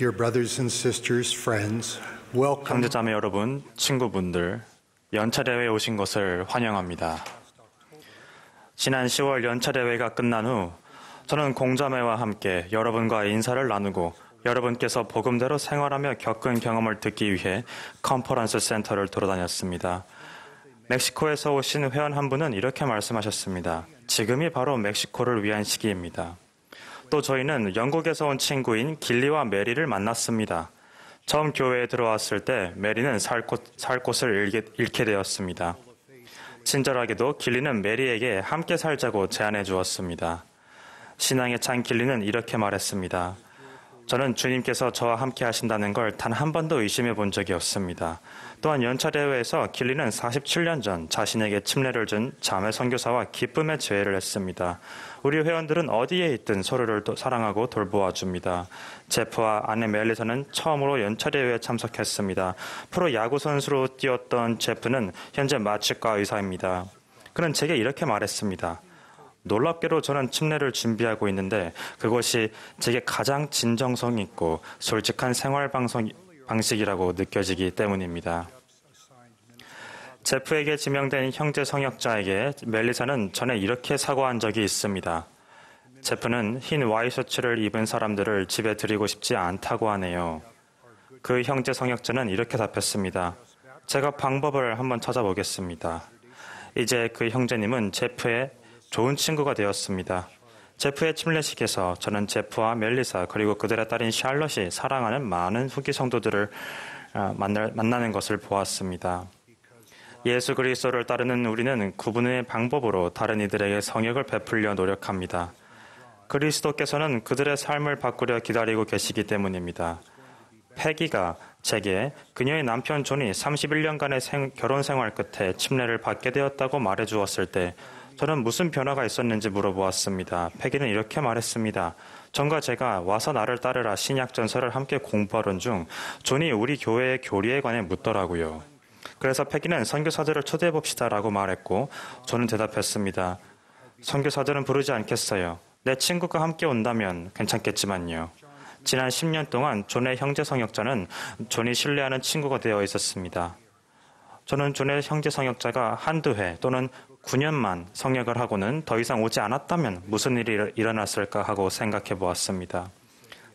Dear brothers and sisters, friends, welcome. 형제자매 여러분, 친구분들, 연차대회에 오신 것을 환영합니다. 지난 10월 연차대회가 끝난 후 저는 공자매와 함께 여러분과 인사를 나누고 여러분께서 복음대로 생활하며 겪은 경험을 듣기 위해 컨퍼런스 센터를 돌아다녔습니다. 멕시코에서 오신 회원 한 분은 이렇게 말씀하셨습니다. 지금이 바로 멕시코를 위한 시기입니다. 또 저희는 영국에서 온 친구인 길리와 메리를 만났습니다. 처음 교회에 들어왔을 때 메리는 살 곳을 잃게 되었습니다. 친절하게도 길리는 메리에게 함께 살자고 제안해 주었습니다. 신앙에 찬 길리는 이렇게 말했습니다. 저는 주님께서 저와 함께 하신다는 걸 단 한 번도 의심해 본 적이 없습니다. 또한 연차대회에서 길리는 47년 전 자신에게 침례를 준 자매 선교사와 기쁨의 제회를 했습니다. 우리 회원들은 어디에 있든 서로를 사랑하고 돌보아 줍니다. 제프와 아내 멜리사는 처음으로 연차대회에 참석했습니다. 프로 야구 선수로 뛰었던 제프는 현재 마취과 의사입니다. 그는 제게 이렇게 말했습니다. 놀랍게도 저는 침례를 준비하고 있는데 그것이 제게 가장 진정성 있고 솔직한 생활 방식이라고 느껴지기 때문입니다. 제프에게 지명된 형제 성역자에게 멜리사는 전에 이렇게 사과한 적이 있습니다. 제프는 흰 와이셔츠를 입은 사람들을 집에 들이고 싶지 않다고 하네요. 그 형제 성역자는 이렇게 답했습니다. 제가 방법을 한번 찾아보겠습니다. 이제 그 형제님은 제프의 좋은 친구가 되었습니다. 제프의 침례식에서 저는 제프와 멜리사 그리고 그들의 딸인 샬럿이 사랑하는 많은 후기 성도들을 만나는 것을 보았습니다. 예수 그리스도를 따르는 우리는 구분의 방법으로 다른 이들에게 성역을 베풀려 노력합니다. 그리스도께서는 그들의 삶을 바꾸려 기다리고 계시기 때문입니다. 패기가 제게 그녀의 남편 존이 31년간의 결혼 생활 끝에 침례를 받게 되었다고 말해 주었을 때 저는 무슨 변화가 있었는지 물어보았습니다. 패기는 이렇게 말했습니다. 전과 제가 와서 나를 따르라 신약 전서를 함께 공부하던 중 존이 우리 교회의 교리에 관해 묻더라고요. 그래서 패기는 선교사들을 초대해 봅시다라고 말했고 저는 대답했습니다. 선교사들은 부르지 않겠어요. 내 친구가 함께 온다면 괜찮겠지만요. 지난 10년 동안 존의 형제 성역자는 존이 신뢰하는 친구가 되어 있었습니다. 저는 존의 형제 성역자가 한두 해 또는 9년만 성역을 하고는 더 이상 오지 않았다면 무슨 일이 일어났을까 하고 생각해 보았습니다.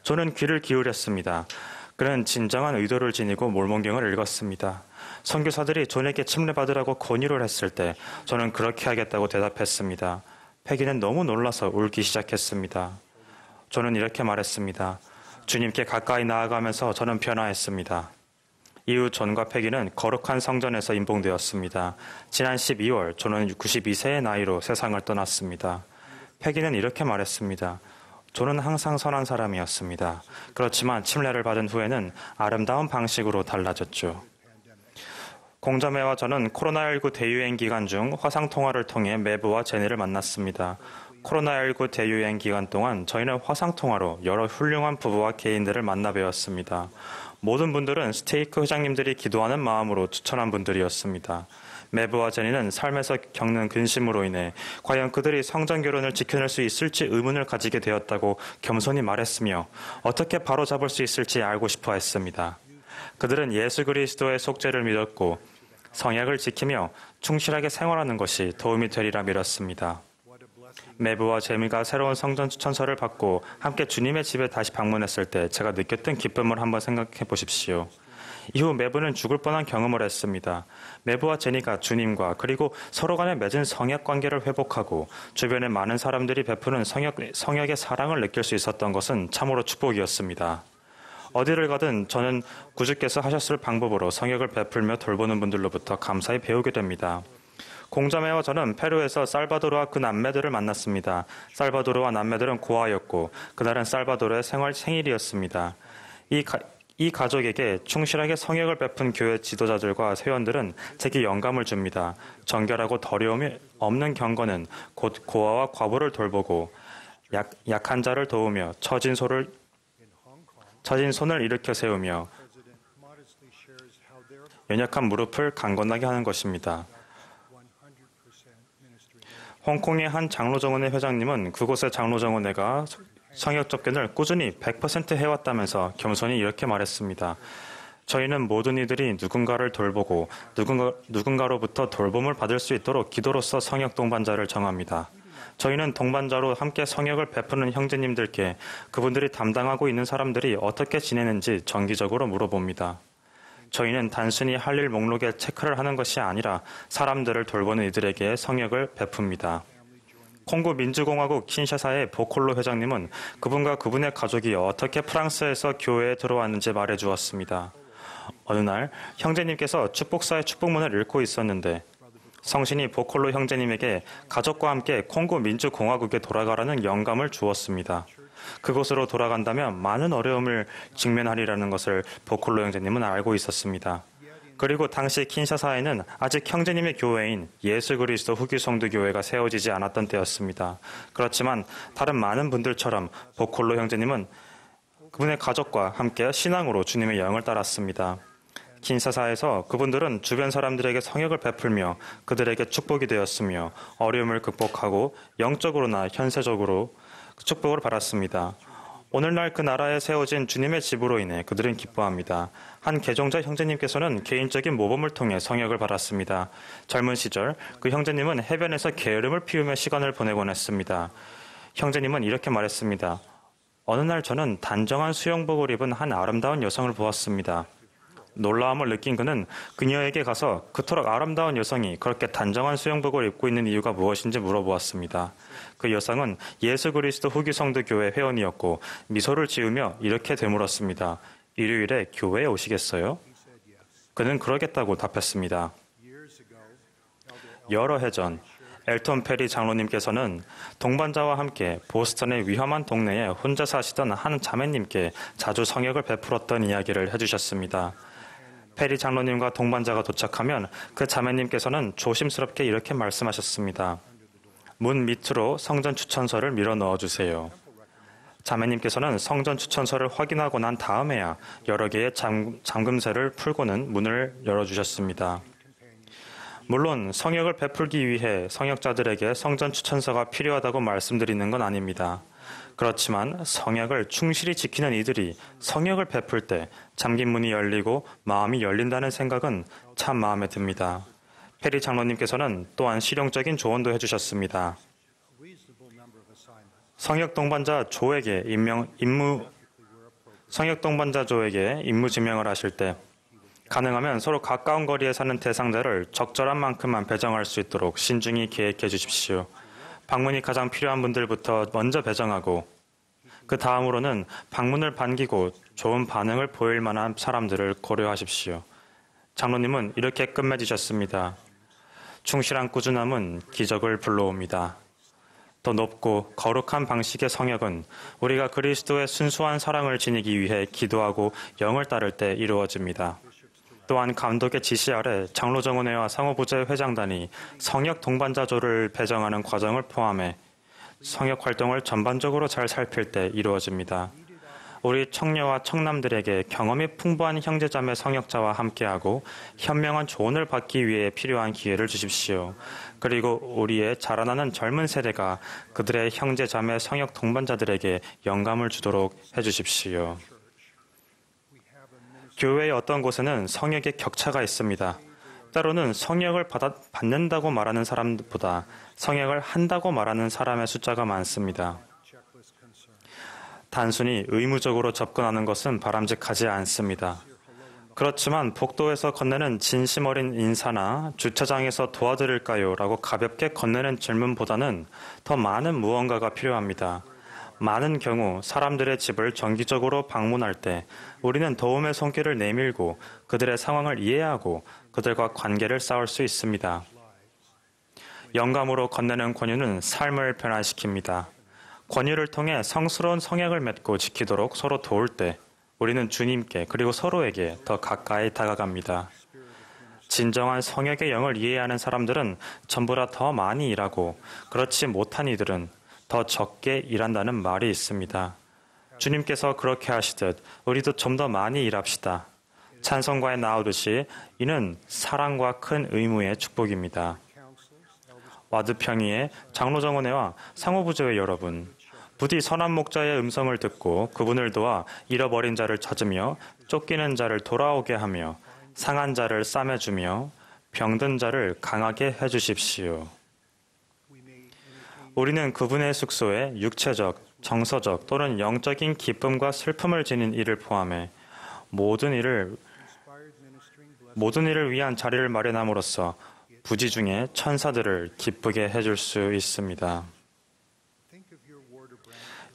저는 귀를 기울였습니다. 그는 진정한 의도를 지니고 몰몬경을 읽었습니다. 선교사들이 존에게 침례받으라고 권유를 했을 때 저는 그렇게 하겠다고 대답했습니다. 패기는 너무 놀라서 울기 시작했습니다. 저는 이렇게 말했습니다. 주님께 가까이 나아가면서 저는 변화했습니다. 이후 존과 패기는 거룩한 성전에서 임봉되었습니다. 지난 12월 존은 92세의 나이로 세상을 떠났습니다. 패기는 이렇게 말했습니다. 존은 항상 선한 사람이었습니다. 그렇지만 침례를 받은 후에는 아름다운 방식으로 달라졌죠. 공자매와 저는 코로나19 대유행 기간 중 화상통화를 통해 매부와 제니를 만났습니다. 코로나19 대유행 기간 동안 저희는 화상통화로 여러 훌륭한 부부와 개인들을 만나 뵈었습니다. 모든 분들은 스테이크 회장님들이 기도하는 마음으로 추천한 분들이었습니다. 매부와 제니는 삶에서 겪는 근심으로 인해 과연 그들이 성전 결혼을 지켜낼 수 있을지 의문을 가지게 되었다고 겸손히 말했으며 어떻게 바로잡을 수 있을지 알고 싶어 했습니다. 그들은 예수 그리스도의 속죄를 믿었고 성약을 지키며 충실하게 생활하는 것이 도움이 되리라 믿었습니다. 매부와 제미가 새로운 성전 추천서를 받고 함께 주님의 집에 다시 방문했을 때 제가 느꼈던 기쁨을 한번 생각해 보십시오. 이후 매부는 죽을 뻔한 경험을 했습니다. 매부와 제니가 주님과 그리고 서로 간에 맺은 성약 관계를 회복하고 주변의 많은 사람들이 베푸는 성약의 사랑을 느낄 수 있었던 것은 참으로 축복이었습니다. 어디를 가든 저는 구주께서 하셨을 방법으로 성역을 베풀며 돌보는 분들로부터 감사히 배우게 됩니다. 공자매와 저는 페루에서 살바도르와 그 남매들을 만났습니다. 살바도르와 남매들은 고아였고 그날은 살바도르의 생일이었습니다. 이 가족에게 충실하게 성역을 베푼 교회 지도자들과 회원들은 제게 영감을 줍니다. 정결하고 더러움이 없는 경건은 곧 고아와 과부를 돌보고 약한 자를 도우며 처진 손을 일으켜 세우며 연약한 무릎을 강건하게 하는 것입니다. 홍콩의 한 장로정원회 회장님은 그곳의 장로정원회가 성역 접견을 꾸준히 100% 해왔다면서 겸손히 이렇게 말했습니다. 저희는 모든 이들이 누군가를 돌보고 누군가로부터 돌봄을 받을 수 있도록 기도로서 성역 동반자를 정합니다. 저희는 동반자로 함께 성역을 베푸는 형제님들께 그분들이 담당하고 있는 사람들이 어떻게 지내는지 정기적으로 물어봅니다. 저희는 단순히 할 일 목록에 체크를 하는 것이 아니라 사람들을 돌보는 이들에게 성역을 베풉니다. 콩고 민주공화국 킨샤사의 보콜로 회장님은 그분과 그분의 가족이 어떻게 프랑스에서 교회에 들어왔는지 말해 주었습니다. 어느 날 형제님께서 축복사의 축복문을 읽고 있었는데 성신이 보콜로 형제님에게 가족과 함께 콩고 민주공화국에 돌아가라는 영감을 주었습니다. 그곳으로 돌아간다면 많은 어려움을 직면하리라는 것을 보콜로 형제님은 알고 있었습니다. 그리고 당시 킨샤사에는 아직 형제님의 교회인 예수 그리스도 후기 성도 교회가 세워지지 않았던 때였습니다. 그렇지만 다른 많은 분들처럼 보콜로 형제님은 그분의 가족과 함께 신앙으로 주님의 영을 따랐습니다. 킨샤사에서 그분들은 주변 사람들에게 성역을 베풀며 그들에게 축복이 되었으며 어려움을 극복하고 영적으로나 현세적으로 축복을 받았습니다. 오늘날 그 나라에 세워진 주님의 집으로 인해 그들은 기뻐합니다. 한 개종자 형제님께서는 개인적인 모범을 통해 성역을 받았습니다. 젊은 시절 그 형제님은 해변에서 게으름을 피우며 시간을 보내곤 했습니다. 형제님은 이렇게 말했습니다. 어느 날 저는 단정한 수영복을 입은 한 아름다운 여성을 보았습니다. 놀라움을 느낀 그는 그녀에게 가서 그토록 아름다운 여성이 그렇게 단정한 수영복을 입고 있는 이유가 무엇인지 물어보았습니다. 그 여성은 예수 그리스도 후기 성도 교회 회원이었고 미소를 지으며 이렇게 되물었습니다. 일요일에 교회에 오시겠어요? 그는 그러겠다고 답했습니다. 여러 해 전 엘톤 페리 장로님께서는 동반자와 함께 보스턴의 위험한 동네에 혼자 사시던 한 자매님께 자주 성역을 베풀었던 이야기를 해주셨습니다. 페리 장로님과 동반자가 도착하면 그 자매님께서는 조심스럽게 이렇게 말씀하셨습니다. 문 밑으로 성전 추천서를 밀어 넣어주세요. 자매님께서는 성전 추천서를 확인하고 난 다음에야 여러 개의 잠금쇠를 풀고는 문을 열어주셨습니다. 물론 성역을 베풀기 위해 성역자들에게 성전 추천서가 필요하다고 말씀드리는 건 아닙니다. 그렇지만 성역을 충실히 지키는 이들이 성역을 베풀 때 잠긴 문이 열리고 마음이 열린다는 생각은 참 마음에 듭니다. 페리 장로님께서는 또한 실용적인 조언도 해주셨습니다. 성역 동반자 조에게 임무 지명을 하실 때 가능하면 서로 가까운 거리에 사는 대상자를 적절한 만큼만 배정할 수 있도록 신중히 계획해 주십시오. 방문이 가장 필요한 분들부터 먼저 배정하고 그 다음으로는 방문을 반기고 좋은 반응을 보일 만한 사람들을 고려하십시오. 장로님은 이렇게 끝맺으셨습니다. 충실한 꾸준함은 기적을 불러옵니다. 더 높고 거룩한 방식의 성역은 우리가 그리스도의 순수한 사랑을 지니기 위해 기도하고 영을 따를 때 이루어집니다. 또한 감독의 지시 아래 장로정원회와 상호부재 회장단이 성역 동반자조를 배정하는 과정을 포함해 성역 활동을 전반적으로 잘 살필 때 이루어집니다. 우리 청녀와 청남들에게 경험이 풍부한 형제자매 성역자와 함께하고 현명한 조언을 받기 위해 필요한 기회를 주십시오. 그리고 우리의 자라나는 젊은 세대가 그들의 형제자매 성역 동반자들에게 영감을 주도록 해주십시오. 교회의 어떤 곳에는 성역의 격차가 있습니다. 때로는 성역을 받는다고 말하는 사람보다 성역을 한다고 말하는 사람의 숫자가 많습니다. 단순히 의무적으로 접근하는 것은 바람직하지 않습니다. 그렇지만 복도에서 건네는 진심 어린 인사나 주차장에서 도와드릴까요? 라고 가볍게 건네는 질문보다는 더 많은 무언가가 필요합니다. 많은 경우 사람들의 집을 정기적으로 방문할 때 우리는 도움의 손길을 내밀고 그들의 상황을 이해하고 그들과 관계를 쌓을 수 있습니다. 영감으로 건네는 권유는 삶을 변화시킵니다. 권유를 통해 성스러운 성약을 맺고 지키도록 서로 도울 때 우리는 주님께 그리고 서로에게 더 가까이 다가갑니다. 진정한 성역의 영을 이해하는 사람들은 전보다 더 많이 일하고 그렇지 못한 이들은 더 적게 일한다는 말이 있습니다. 주님께서 그렇게 하시듯 우리도 좀 더 많이 일합시다. 찬송가에 나오듯이 이는 사랑과 큰 의무의 축복입니다. 와드평이의 장로정원회와 상호부조회 여러분, 부디 선한 목자의 음성을 듣고 그분을 도와 잃어버린 자를 찾으며 쫓기는 자를 돌아오게 하며 상한 자를 싸매주며 병든 자를 강하게 해주십시오. 우리는 그분의 숙소에 육체적, 정서적 또는 영적인 기쁨과 슬픔을 지닌 일을 포함해 모든 일을 위한 자리를 마련함으로써 부지 중에 천사들을 기쁘게 해줄 수 있습니다.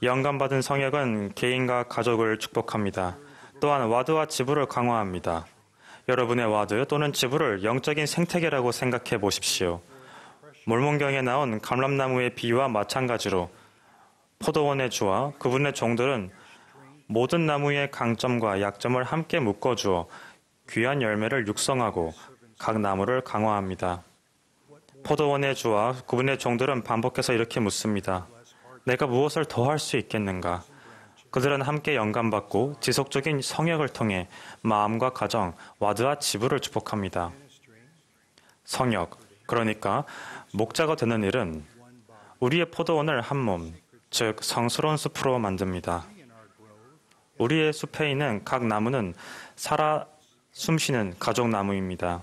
영감받은 성역은 개인과 가족을 축복합니다. 또한 와드와 지부를 강화합니다. 여러분의 와드 또는 지부를 영적인 생태계라고 생각해 보십시오. 몰몬경에 나온 감람나무의 비유와 마찬가지로 포도원의 주와 그분의 종들은 모든 나무의 강점과 약점을 함께 묶어주어 귀한 열매를 육성하고 각 나무를 강화합니다. 포도원의 주와 그분의 종들은 반복해서 이렇게 묻습니다. 내가 무엇을 더 할 수 있겠는가? 그들은 함께 영감받고 지속적인 성역을 통해 마음과 가정, 와드와 지부를 축복합니다. 성역, 그러니까 목자가 되는 일은 우리의 포도원을 한 몸, 즉 성스러운 숲으로 만듭니다. 우리의 숲에 있는 각 나무는 살아 숨쉬는 가족 나무입니다.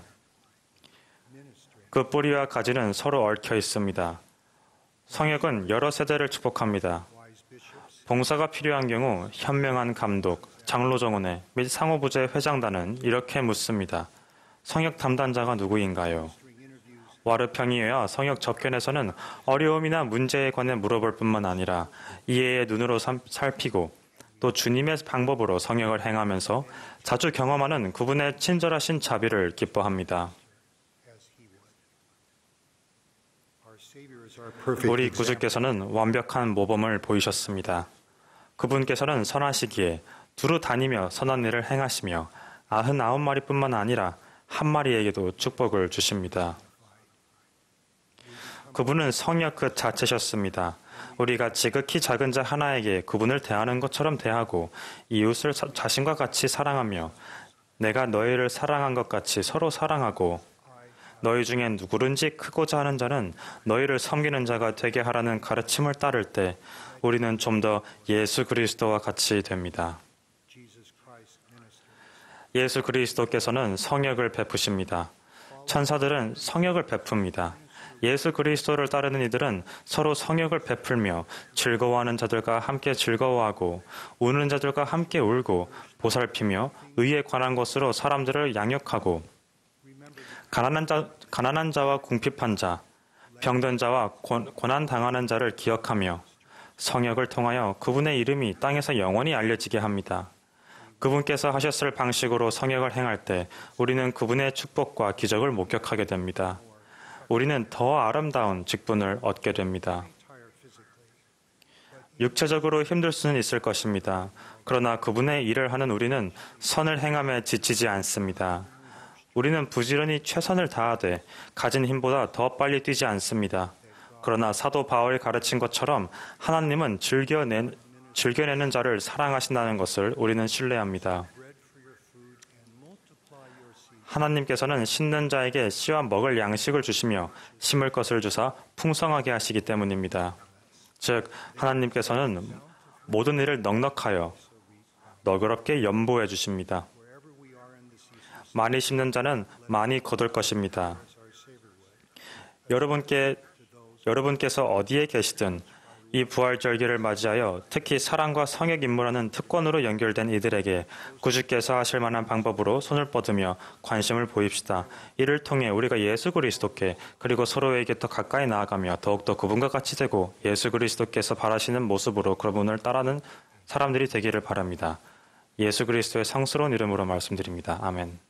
그 뿌리와 가지는 서로 얽혀 있습니다. 성역은 여러 세대를 축복합니다. 봉사가 필요한 경우 현명한 감독, 장로정원회 및 상호부제 회장단은 이렇게 묻습니다. 성역 담당자가 누구인가요? 와르평이회와 성역 접견에서는 어려움이나 문제에 관해 물어볼 뿐만 아니라 이해의 눈으로 살피고 또 주님의 방법으로 성역을 행하면서 자주 경험하는 그분의 친절하신 자비를 기뻐합니다. 우리 구주께서는 완벽한 모범을 보이셨습니다. 그분께서는 선하시기에 두루 다니며 선한 일을 행하시며 99마리뿐만 아니라 한 마리에게도 축복을 주십니다. 그분은 성역 그 자체셨습니다. 우리가 지극히 작은 자 하나에게 그분을 대하는 것처럼 대하고 이웃을 자신과 같이 사랑하며 내가 너희를 사랑한 것 같이 서로 사랑하고 너희 중에 누구든지 크고자 하는 자는 너희를 섬기는 자가 되게 하라는 가르침을 따를 때 우리는 좀 더 예수 그리스도와 같이 됩니다. 예수 그리스도께서는 성역을 베푸십니다. 천사들은 성역을 베풉니다. 예수 그리스도를 따르는 이들은 서로 성역을 베풀며 즐거워하는 자들과 함께 즐거워하고 우는 자들과 함께 울고 보살피며 의에 관한 것으로 사람들을 양육하고 가난한 자와 궁핍한 자, 병든 자와 고난 당하는 자를 기억하며 성역을 통하여 그분의 이름이 땅에서 영원히 알려지게 합니다. 그분께서 하셨을 방식으로 성역을 행할 때 우리는 그분의 축복과 기적을 목격하게 됩니다. 우리는 더 아름다운 직분을 얻게 됩니다. 육체적으로 힘들 수는 있을 것입니다. 그러나 그분의 일을 하는 우리는 선을 행함에 지치지 않습니다. 우리는 부지런히 최선을 다하되 가진 힘보다 더 빨리 뛰지 않습니다. 그러나 사도 바울이 가르친 것처럼 하나님은 즐겨내는 자를 사랑하신다는 것을 우리는 신뢰합니다. 하나님께서는 심는 자에게 씨와 먹을 양식을 주시며 심을 것을 주사 풍성하게 하시기 때문입니다. 즉 하나님께서는 모든 일을 넉넉하여 너그럽게 연보해 주십니다. 많이 심는 자는 많이 거둘 것입니다. 여러분께서 어디에 계시든 이 부활절기를 맞이하여 특히 사랑과 성역 임무라는 특권으로 연결된 이들에게 구주께서 하실 만한 방법으로 손을 뻗으며 관심을 보입시다. 이를 통해 우리가 예수 그리스도께 그리고 서로에게 더 가까이 나아가며 더욱더 그분과 같이 되고 예수 그리스도께서 바라시는 모습으로 그분을 따르는 사람들이 되기를 바랍니다. 예수 그리스도의 성스러운 이름으로 말씀드립니다. 아멘.